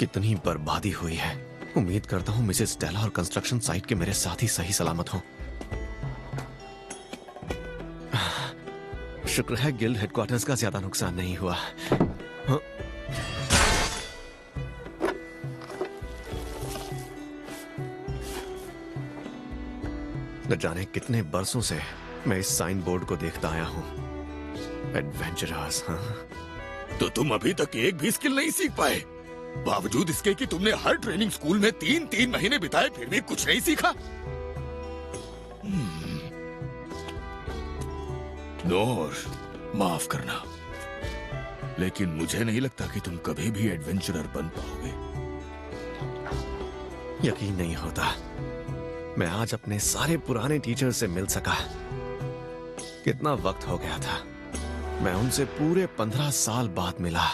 कितनी बर्बादी हुई है। उम्मीद करता हूँ मिसेस स्टेला और कंस्ट्रक्शन साइट के मेरे साथी सही सलामत हों। शुक्र है गिल्ड हेडक्वार्टर्स का ज्यादा नुकसान नहीं हुआ। न जाने कितने बरसों से मैं इस साइन बोर्ड को देखता आया हूँ, एडवेंचरर्स। हाँ, तो तुम अभी तक एक भी स्किल नहीं सीख पाए, बावजूद इसके कि तुमने हर ट्रेनिंग स्कूल में 3-3 महीने बिताए, फिर भी कुछ नहीं सीखा। नोर, माफ करना, लेकिन मुझे नहीं लगता कि तुम कभी भी एडवेंचरर बन पाओगे। यकीन नहीं होता। मैं आज अपने सारे पुराने टीचर से मिल सका। कितना वक्त हो गया था। मैं उनसे पूरे 15 साल बाद मिला।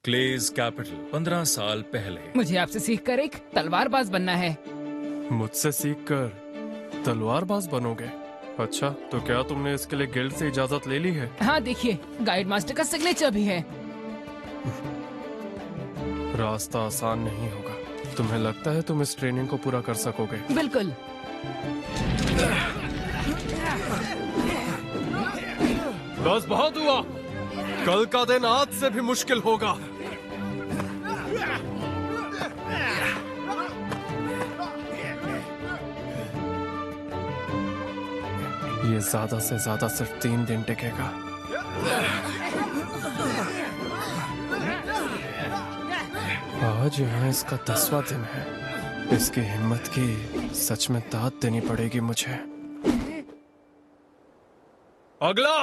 क्लेज कैपिटल 15 साल पहले। मुझे आपसे सीखकर एक तलवारबाज बनना है। मुझसे सीखकर तलवारबाज बनोगे? अच्छा, तो क्या तुमने इसके लिए गिल्ड से इजाजत ले ली है? हाँ देखिए, गाइड मास्टर का सिग्नेचर भी है। रास्ता आसान नहीं होगा। तुम्हें लगता है तुम इस ट्रेनिंग को पूरा कर सकोगे? बिल्कुल। बस बहुत हुआ। कल का दिन आज से भी मुश्किल होगा। ये ज्यादा से ज्यादा सिर्फ 3 दिन टिकेगा। आज यहाँ इसका 10वां दिन है। इसकी हिम्मत की सच में दाद देनी पड़ेगी मुझे। अगला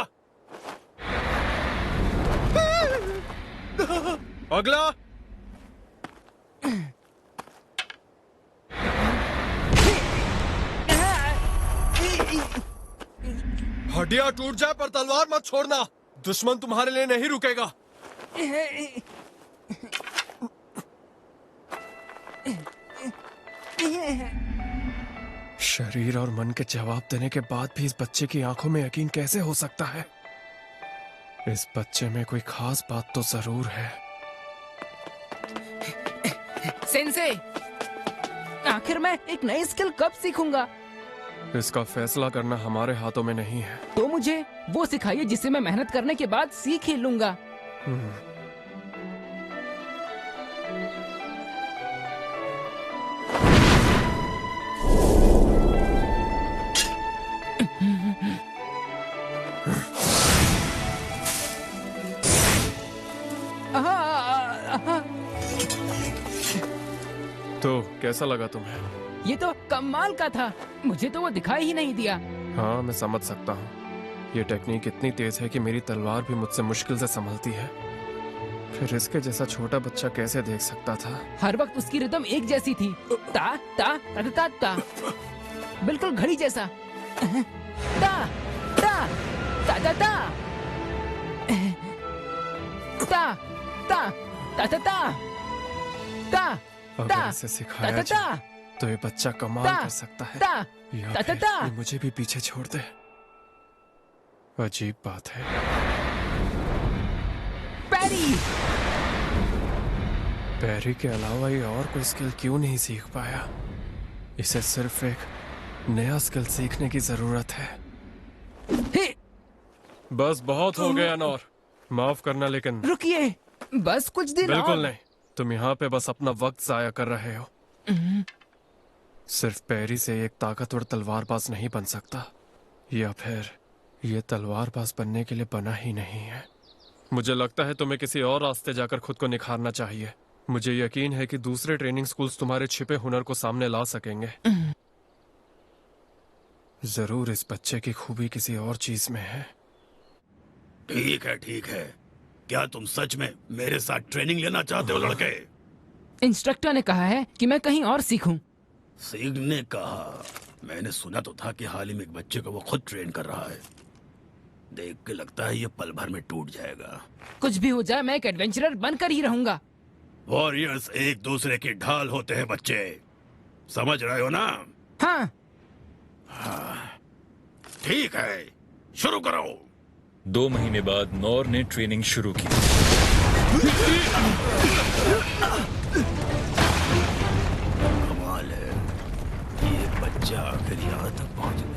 अगला। हड्डियां टूट जाए पर तलवार मत छोड़ना। दुश्मन तुम्हारे लिए नहीं रुकेगा। शरीर और मन के जवाब देने के बाद भी इस बच्चे की आंखों में यकीन कैसे हो सकता है? इस बच्चे में कोई खास बात तो जरूर है। सेंसे, आखिर मैं एक नई स्किल कब सीखूंगा? इसका फैसला करना हमारे हाथों में नहीं है। तो मुझे वो सिखाइए जिसे मैं मेहनत करने के बाद सीख ही लूंगा। तो कैसा लगा तुम्हें? ये तो कमाल का था। मुझे तो वो दिखाई ही नहीं दिया। हाँ, मैं समझ सकता हूँ। ये टेक्निक इतनी तेज है कि मेरी तलवार भी मुझसे मुश्किल से संभलती है। फिर इसके जैसा छोटा बच्चा कैसे देख सकता था? हर वक्त उसकी रिदम एक जैसी थी। ता ता ता ता ता, बिल्कुल घड़ी जैसा। ता ता ता ता ता ता ता ता ता ता ता अगर इसे सिखाया ता जाए तो ये बच्चा कमाल ता कर सकता है, ता या ता ता फिर ता ये मुझे भी पीछे छोड़ दे। अजीब बात है। पैरी। पैरी के अलावा ये और कोई स्किल क्यों नहीं सीख पाया? इसे सिर्फ एक नया स्किल सीखने की जरूरत है। हे, बस बहुत हो गया नौर, माफ करना लेकिन रुकिए, बस कुछ दिन बिल्कुल और। नहीं। तुम यहाँ पे बस अपना वक्त जाया कर रहे हो। सिर्फ पैरी से एक ताकतवर तलवारबाज नहीं बन सकता, या फिर ये तलवारबाज बनने के लिए बना ही नहीं है। मुझे लगता है तुम्हें किसी और रास्ते जाकर खुद को निखारना चाहिए। मुझे यकीन है कि दूसरे ट्रेनिंग स्कूल्स तुम्हारे छिपे हुनर को सामने ला सकेंगे। जरूर इस बच्चे की खूबी किसी और चीज में है। ठीक है, ठीक है। क्या तुम सच में मेरे साथ ट्रेनिंग लेना चाहते हो लड़के? इंस्ट्रक्टर ने कहा है कि मैं कहीं और सीखूं। सीखने कहा? मैंने सुना तो था कि हाल ही में एक बच्चे को वो खुद ट्रेन कर रहा है। देख के लगता है ये पल भर में टूट जाएगा। कुछ भी हो जाए मैं एक एडवेंचरर बनकर ही रहूंगा। वॉरियर्स एक दूसरे की ढाल होते हैं बच्चे, समझ रहे हो ना? हाँ। ठीक है, शुरू करो। 2 महीने बाद नौर ने ट्रेनिंग शुरू की। कमाल है, ये बच्चा आखिर यहाँ तक पहुँच गया।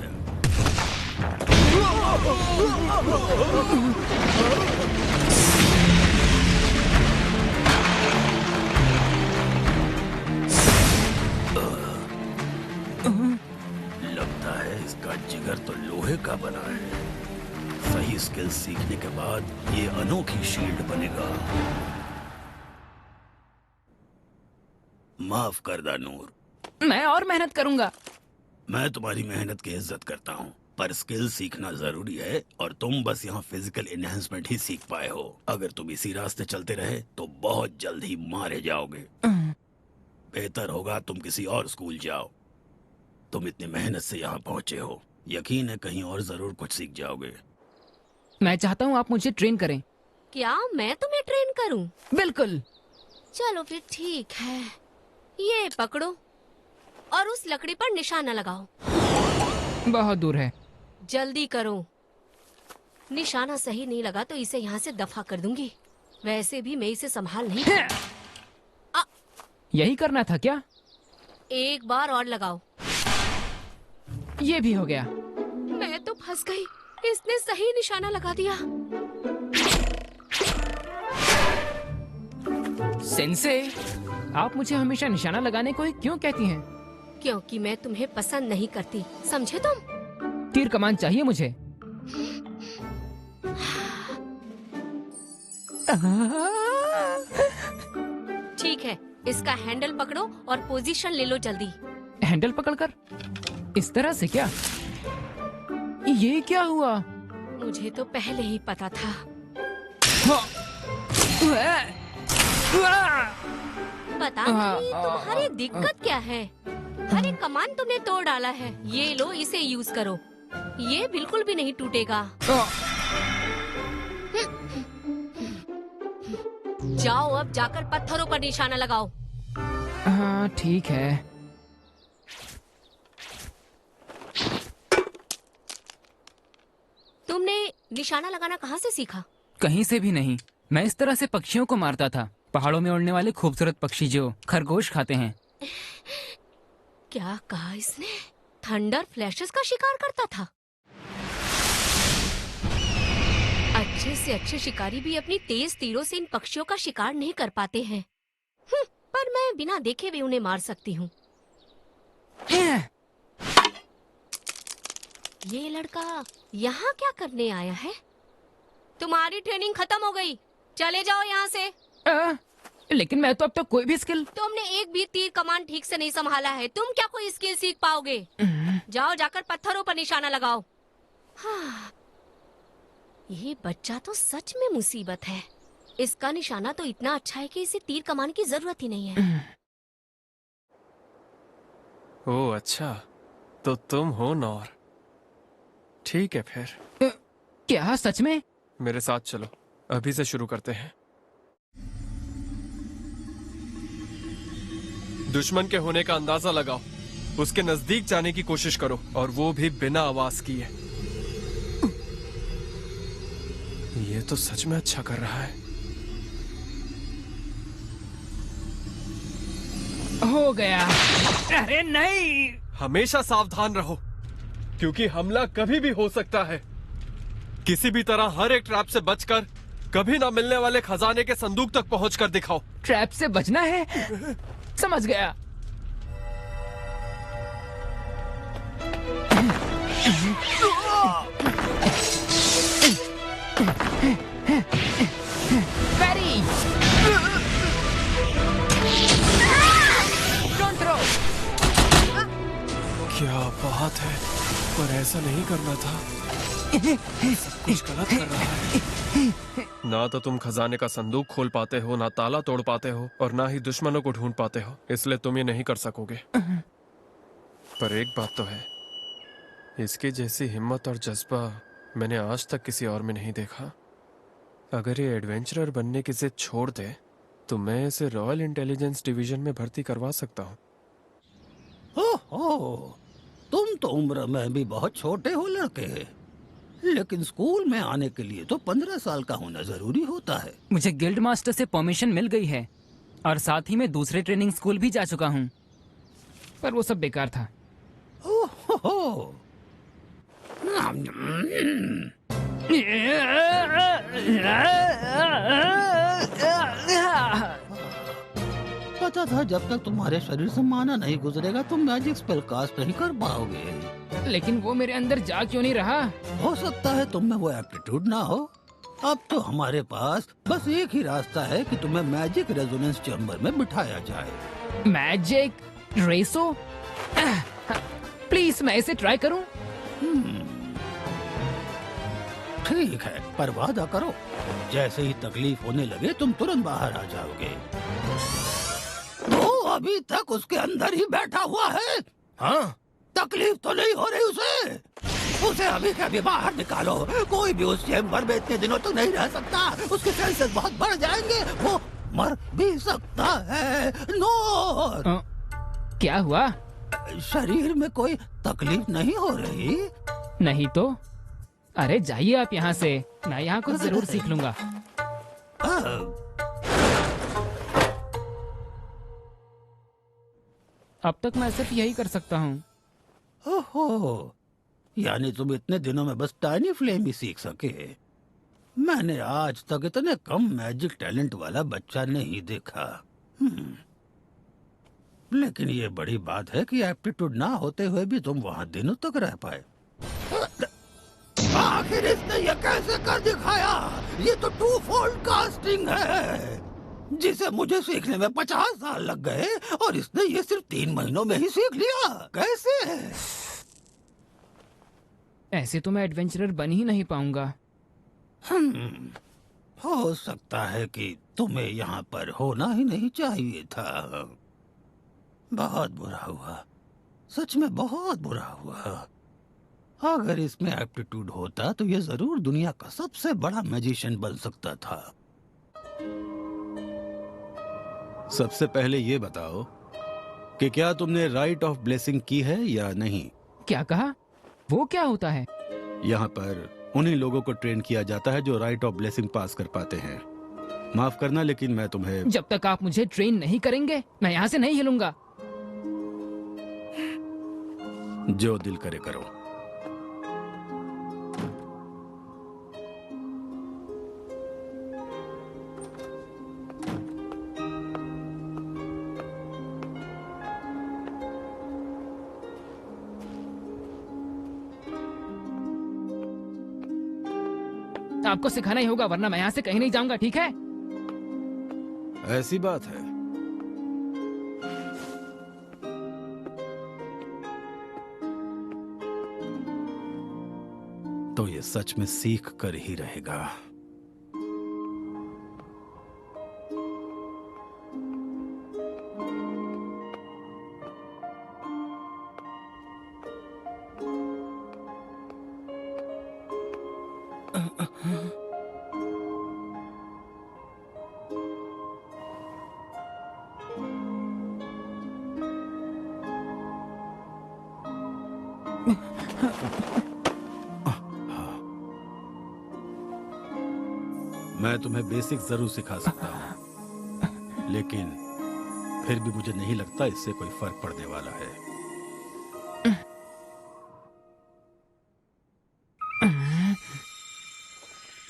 लगता है इसका जिगर तो लोहे का बना है। सही स्किल सीखने के बाद ये अनोखी शील्ड बनेगा। माफ कर दा नूर, मैं और मेहनत करूंगा। मैं तुम्हारी मेहनत की इज्जत करता हूँ, पर स्किल सीखना जरूरी है और तुम बस यहाँ फिजिकल एनहांसमेंट ही सीख पाए हो। अगर तुम इसी रास्ते चलते रहे तो बहुत जल्द ही मारे जाओगे। बेहतर होगा तुम किसी और स्कूल जाओ। तुम इतनी मेहनत से यहाँ पहुँचे हो, यकीन है कहीं और जरूर कुछ सीख जाओगे। मैं चाहता हूँ आप मुझे ट्रेन करें। क्या मैं तुम्हें ट्रेन करूं? बिल्कुल। चलो फिर ठीक है, ये पकड़ो और उस लकड़ी पर निशाना लगाओ। बहुत दूर है। जल्दी करो, निशाना सही नहीं लगा तो इसे यहाँ से दफा कर दूंगी। वैसे भी मैं इसे संभाल नहीं। यही करना था क्या? एक बार और लगाओ। ये भी हो गया। मैं तो फंस गई, इसने सही निशाना लगा दिया। सेंसे, आप मुझे हमेशा निशाना लगाने को ही क्यों कहती हैं? क्योंकि मैं तुम्हें पसंद नहीं करती, समझे तुम? तीर कमान चाहिए मुझे। ठीक है, इसका हैंडल पकड़ो और पोजीशन ले लो जल्दी। हैंडल पकड़कर? इस तरह से क्या? ये क्या हुआ? मुझे तो पहले ही पता था। पता नहीं तुम्हारी दिक्कत क्या है। हर एक कमान तुमने तोड़ डाला है। ये लो, इसे यूज करो। ये बिल्कुल भी नहीं टूटेगा। जाओ अब जाकर पत्थरों पर निशाना लगाओ। हाँ ठीक है। तुमने निशाना लगाना कहाँ से सीखा? कहीं से भी नहीं। मैं इस तरह से पक्षियों को मारता था। पहाड़ों में उड़ने वाले खूबसूरत पक्षी जो खरगोश खाते हैं। क्या कहा इसने? थंडर फ्लैशेस का शिकार करता था। अच्छे से अच्छे शिकारी भी अपनी तेज तीरों से इन पक्षियों का शिकार नहीं कर पाते हैं। पर मैं बिना देखे भी उन्हें मार सकती हूँ। ये लड़का यहाँ क्या करने आया है? तुम्हारी ट्रेनिंग खत्म हो गई, चले जाओ यहाँ से। लेकिन मैं तो अब तक कोई भी स्किल। तुमने एक भी तीर कमान ठीक से नहीं संभाला है। तुम क्या कोई स्किल सीख पाओगे? जाओ जाकर पत्थरों पर निशाना लगाओ। हाँ, ये बच्चा तो सच में मुसीबत है। इसका निशाना तो इतना अच्छा है कि इसे तीर कमान की जरूरत ही नहीं है। ओह अच्छा, तो तुम हो नौर। ठीक है फिर। क्या सच में? मेरे साथ चलो, अभी से शुरू करते हैं। दुश्मन के होने का अंदाजा लगाओ, उसके नजदीक जाने की कोशिश करो, और वो भी बिना आवाज किए। ये तो सच में अच्छा कर रहा है। हो गया। अरे नहीं। हमेशा सावधान रहो, क्योंकि हमला कभी भी हो सकता है। किसी भी तरह हर एक ट्रैप से बचकर कभी ना मिलने वाले खजाने के संदूक तक पहुंचकर दिखाओ। ट्रैप से बचना है? समझ गया। Ready! Don't throw! क्या बात है, पर ऐसा नहीं करना था। सब कुछ गलत कर रहा है। ना तो तुम खजाने का संदूक खोल पाते हो, ना ताला तोड़ पाते हो, और ना ही दुश्मनों को ढूंढ पाते हो, इसलिए तुम ये नहीं कर सकोगे। पर एक बात तो है, इसकी जैसी हिम्मत और जज्बा मैंने आज तक किसी और में नहीं देखा। अगर ये एडवेंचरर बनने की जिद छोड़ दे तो मैं इसे रॉयल इंटेलिजेंस डिवीजन में भर्ती करवा सकता हूँ। ओहो, तुम तो उम्र में भी बहुत छोटे हो लड़के, लेकिन स्कूल में आने के लिए तो 15 साल का होना जरूरी होता है। मुझे गिल्ड मास्टर से परमिशन मिल गई है, और साथ ही मैं दूसरे ट्रेनिंग स्कूल भी जा चुका हूँ, पर वो सब बेकार था। ओहो, पता था जब तक तुम्हारे शरीर से माना नहीं गुजरेगा तुम मैजिक स्पेल कास्ट नहीं कर पाओगे। लेकिन वो मेरे अंदर जा क्यों नहीं रहा? हो सकता है तुम में वो एप्टीट्यूड ना हो। अब तो हमारे पास बस एक ही रास्ता है कि तुम्हें मैजिक रेजोनेंस चैम्बर में बिठाया जाए। Magic Resso? प्लीज मैं इसे ट्राई करूं? ठीक है, पर वादा करो, जैसे ही तकलीफ होने लगे तुम तुरंत बाहर आ जाओगे। तो अभी तक उसके अंदर ही बैठा हुआ है। हाँ, तकलीफ तो नहीं हो रही उसे? उसे अभी के अभी बाहर निकालो। कोई भी उस चैम्बर में इतने दिनों तक नहीं रह सकता। उसके सेंसेस बहुत बढ़ जाएंगे, वो मर भी सकता है। नो, क्या हुआ? शरीर में कोई तकलीफ नहीं हो रही? नहीं तो? अरे जाइए आप यहाँ से, मैं यहाँ कुछ जरूर सीख लूंगा। अब तक मैं सिर्फ यही कर सकता हूँ। ओहो, यानी तुम इतने दिनों में बस टाइनी फ्लेम ही सीख सके। मैंने आज तक इतने कम मैजिक टैलेंट वाला बच्चा नहीं देखा। लेकिन ये बड़ी बात है कि एप्टीट्यूड ना होते हुए भी तुम वहाँ दिनों तक रह पाए। आखिर इसने ये कैसे कर दिखाया? ये तो टू फोल्ड कास्टिंग है, जिसे मुझे सीखने में 50 साल लग गए, और इसने ये सिर्फ 3 महीनों में ही सीख लिया। कैसे? ऐसे तो मैं एडवेंचरर बन ही नहीं पाऊंगा। हो सकता है कि तुम्हें यहाँ पर होना ही नहीं चाहिए था। बहुत बुरा हुआ, सच में बहुत बुरा हुआ। अगर इसमें एप्टीट्यूड होता तो ये जरूर दुनिया का सबसे बड़ा मैजिशियन बन सकता था। सबसे पहले ये बताओ कि क्या तुमने राइट ऑफ ब्लेसिंग की है या नहीं? क्या कहा? वो क्या होता है? यहाँ पर उन्हीं लोगों को ट्रेन किया जाता है जो राइट ऑफ ब्लेसिंग पास कर पाते हैं। माफ करना, लेकिन मैं तुम्हें... जब तक आप मुझे ट्रेन नहीं करेंगे मैं यहाँ से नहीं हिलूंगा। जो दिल करे करो। आपको सिखाना ही होगा, वरना मैं यहाँ से कहीं नहीं जाऊंगा, ठीक है? ऐसी बात है। तो ये सच में सीख कर ही रहेगा। मैं तुम्हें बेसिक जरूर सिखा सकता हूँ, लेकिन फिर भी मुझे नहीं लगता इससे कोई फर्क पड़ने वाला है।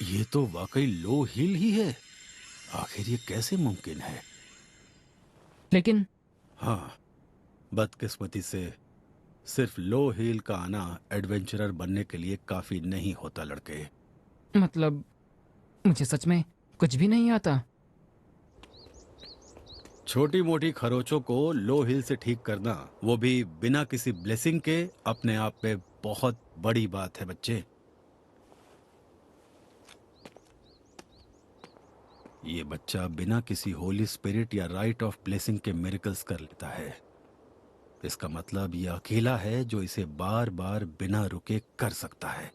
ये तो वाकई लो हील ही है। आखिर ये कैसे मुमकिन है? लेकिन हाँ, बदकिस्मती से सिर्फ लो हील का आना एडवेंचरर बनने के लिए काफी नहीं होता लड़के। मतलब मुझे सच में कुछ भी नहीं आता। छोटी मोटी खरोचों को लो हिल से ठीक करना, वो भी बिना किसी ब्लेसिंग के, अपने आप में बहुत बड़ी बात है बच्चे। ये बच्चा बिना किसी होली स्पिरिट या राइट ऑफ ब्लेसिंग के मिरेकल्स कर लेता है। इसका मतलब ये अकेला है जो इसे बार बार बिना रुके कर सकता है।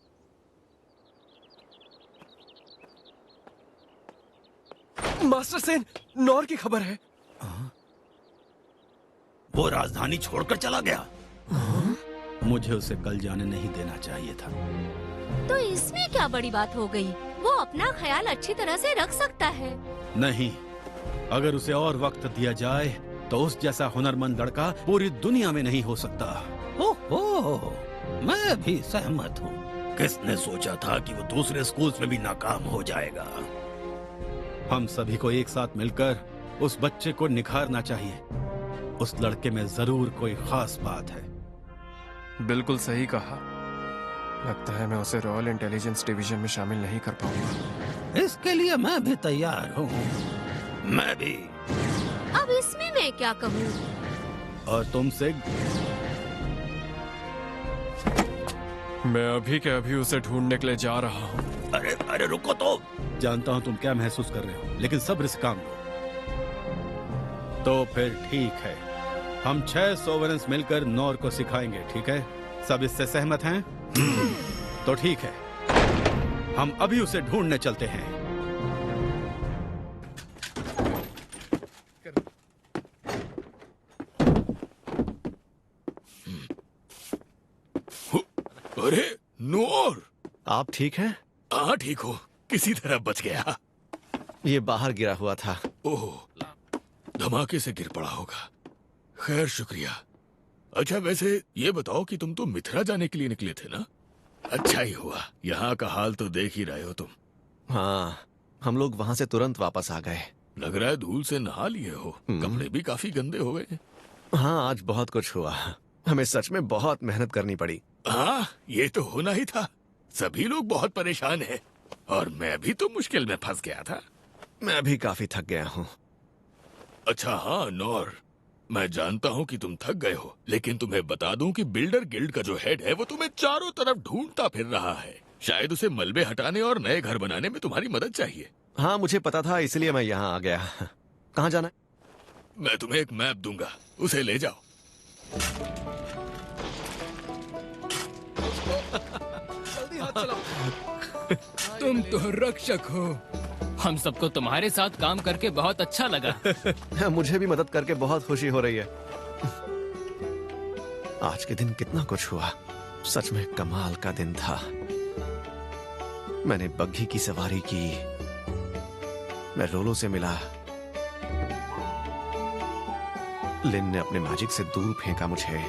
मास्टर सेन, नॉर की खबर है। वो राजधानी छोड़कर चला गया। मुझे उसे कल जाने नहीं देना चाहिए था। तो इसमें क्या बड़ी बात हो गई? वो अपना ख्याल अच्छी तरह से रख सकता है। नहीं, अगर उसे और वक्त दिया जाए तो उस जैसा हुनरमंद लड़का पूरी दुनिया में नहीं हो सकता। ओहो, मैं भी सहमत हूँ। किसने सोचा था कि वो दूसरे स्कूल्स में भी नाकाम हो जाएगा? हम सभी को एक साथ मिलकर उस बच्चे को निखारना चाहिए। उस लड़के में जरूर कोई खास बात है। बिल्कुल सही कहा। लगता है मैं उसे रॉयल इंटेलिजेंस डिवीजन में शामिल नहीं कर पाऊंगा। इसके लिए मैं भी तैयार हूँ। मैं भी। अब इसमें मैं क्या कहूँ? और तुमसे मैं अभी के अभी उसे ढूंढने के लिए जा रहा हूँ। अरे अरे रुको तो। जानता हूँ तुम क्या महसूस कर रहे हो, लेकिन सब्र से काम लो। तो फिर ठीक है, हम 6 सोवरेंस मिलकर नॉर को सिखाएंगे, ठीक है? सब इससे सहमत हैं? तो ठीक है, हम अभी उसे ढूंढने चलते हैं। अरे नूर, आप ठीक हैं? हाँ ठीक हो, किसी तरह बच गया। ये बाहर गिरा हुआ था। ओह, धमाके से गिर पड़ा होगा। खैर शुक्रिया। अच्छा वैसे ये बताओ कि तुम तो मिथिला जाने के लिए निकले थे ना? अच्छा ही हुआ, यहाँ का हाल तो देख ही रहे हो तुम। हाँ, हम लोग वहां से तुरंत वापस आ गए। लग रहा है धूल से नहा लिए हो। कपड़े भी काफी गंदे हो गए। हाँ, आज बहुत कुछ हुआ। हमें सच में बहुत मेहनत करनी पड़ी। हाँ, ये तो होना ही था। सभी लोग बहुत परेशान हैं और मैं भी तो मुश्किल में फंस गया था। मैं भी काफी थक गया हूँ। अच्छा हाँ नौर, मैं जानता हूँ कि तुम थक गए हो, लेकिन तुम्हें बता दूं कि बिल्डर गिल्ड का जो हेड है वो तुम्हें चारों तरफ ढूंढता फिर रहा है। शायद उसे मलबे हटाने और नए घर बनाने में तुम्हारी मदद चाहिए। हाँ, मुझे पता था, इसलिए मैं यहाँ आ गया। कहाँ जाना है? मैं तुम्हें एक मैप दूंगा, उसे ले जाओ। तुम तो रक्षक हो। हम सबको तुम्हारे साथ काम करके बहुत अच्छा लगा। मुझे भी मदद करके बहुत खुशी हो रही है। आज के दिन कितना कुछ हुआ। सच में कमाल का दिन था। मैंने बग्घी की सवारी की, मैं रोलो से मिला, लिन ने अपने मैजिक से दूर फेंका मुझे,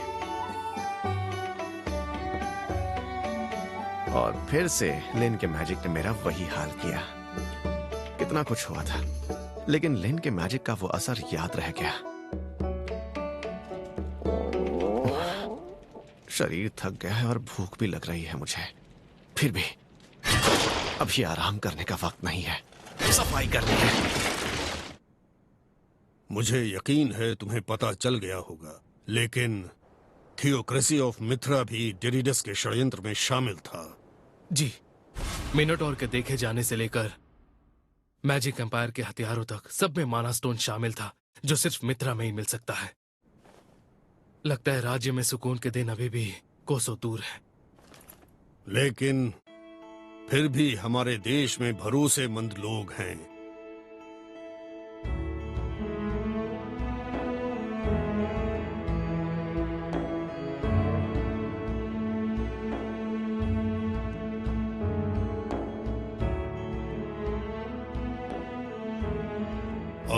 और फिर से लिन के मैजिक ने मेरा वही हाल किया। कितना कुछ हुआ था, लेकिन लिन के मैजिक का वो असर याद रह गया। शरीर थक गया है और भूख भी लग रही है मुझे। फिर भी अभी आराम करने का वक्त नहीं है, सफाई करनी है। मुझे यकीन है तुम्हें पता चल गया होगा, लेकिन थियोक्रेसी ऑफ मिथ्रा भी डेरिडस के षड्यंत्र में शामिल था। जी, मिनोटॉर के देखे जाने से लेकर मैजिक एम्पायर के हथियारों तक सब में माना स्टोन शामिल था, जो सिर्फ मित्रा में ही मिल सकता है। लगता है राज्य में सुकून के दिन अभी भी कोसों दूर है। लेकिन फिर भी हमारे देश में भरोसेमंद लोग हैं।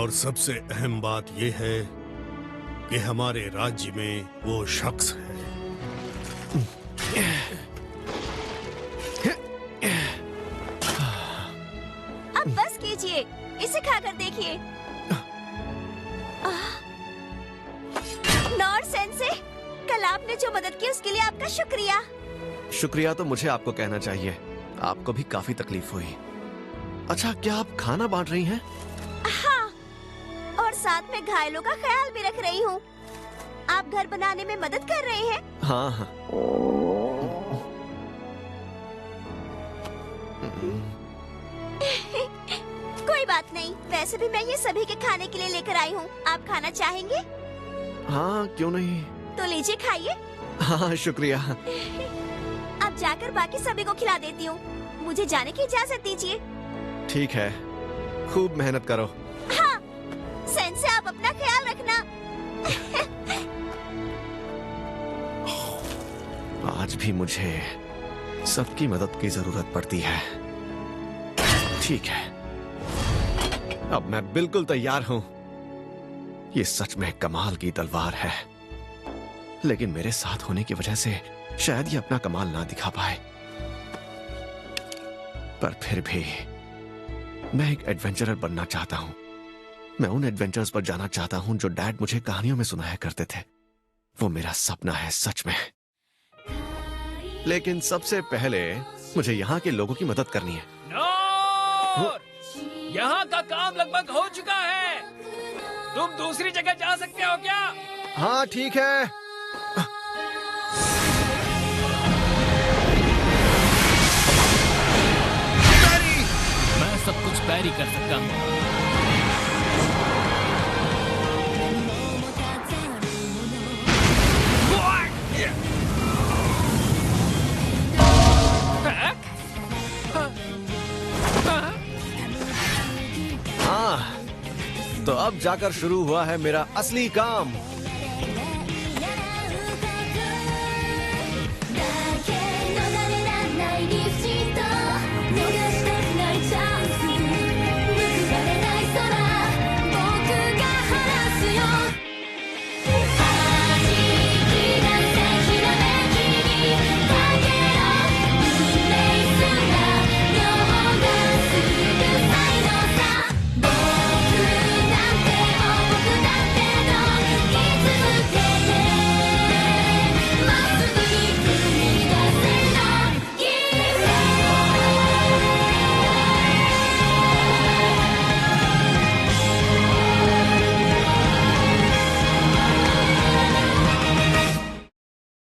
और सबसे अहम बात यह है कि हमारे राज्य में वो शख्स है। अब बस कीजिए, इसे खाकर देखिए। नॉर सेंसे, कल आपने जो मदद की उसके लिए आपका शुक्रिया। शुक्रिया तो मुझे आपको कहना चाहिए, आपको भी काफी तकलीफ हुई। अच्छा, क्या आप खाना बांट रही हैं? हाँ, और साथ में घायलों का ख्याल भी रख रही हूँ। आप घर बनाने में मदद कर रहे हैं? हाँ हाँ। कोई बात नहीं, वैसे भी मैं ये सभी के खाने के लिए लेकर आई हूँ। आप खाना चाहेंगे? हाँ, क्यों नहीं। तो लीजिए, खाइए। हाँ, शुक्रिया। अब जाकर बाकी सभी को खिला देती हूँ। मुझे जाने की इजाजत दीजिए। ठीक है, खूब मेहनत करो। हाँ, सेंसे आप अपना ख्याल रखना। आज भी मुझे सबकी मदद की जरूरत पड़ती है। ठीक है, अब मैं बिल्कुल तैयार हूं। ये सच में कमाल की तलवार है, लेकिन मेरे साथ होने की वजह से शायद ये अपना कमाल ना दिखा पाए। पर फिर भी मैं एक एडवेंचरर बनना चाहता हूं। मैं उन एडवेंचर्स पर जाना चाहता हूं जो डैड मुझे कहानियों में सुनाया करते थे। वो मेरा सपना है सच में। लेकिन सबसे पहले मुझे यहाँ के लोगों की मदद करनी है। यहाँ का काम लगभग हो चुका है। तुम दूसरी जगह जा सकते हो क्या? हाँ, ठीक है। मैं सब कुछ पैरी कर सकता हूँ। हाँ, तो अब जाकर शुरू हुआ है मेरा असली काम।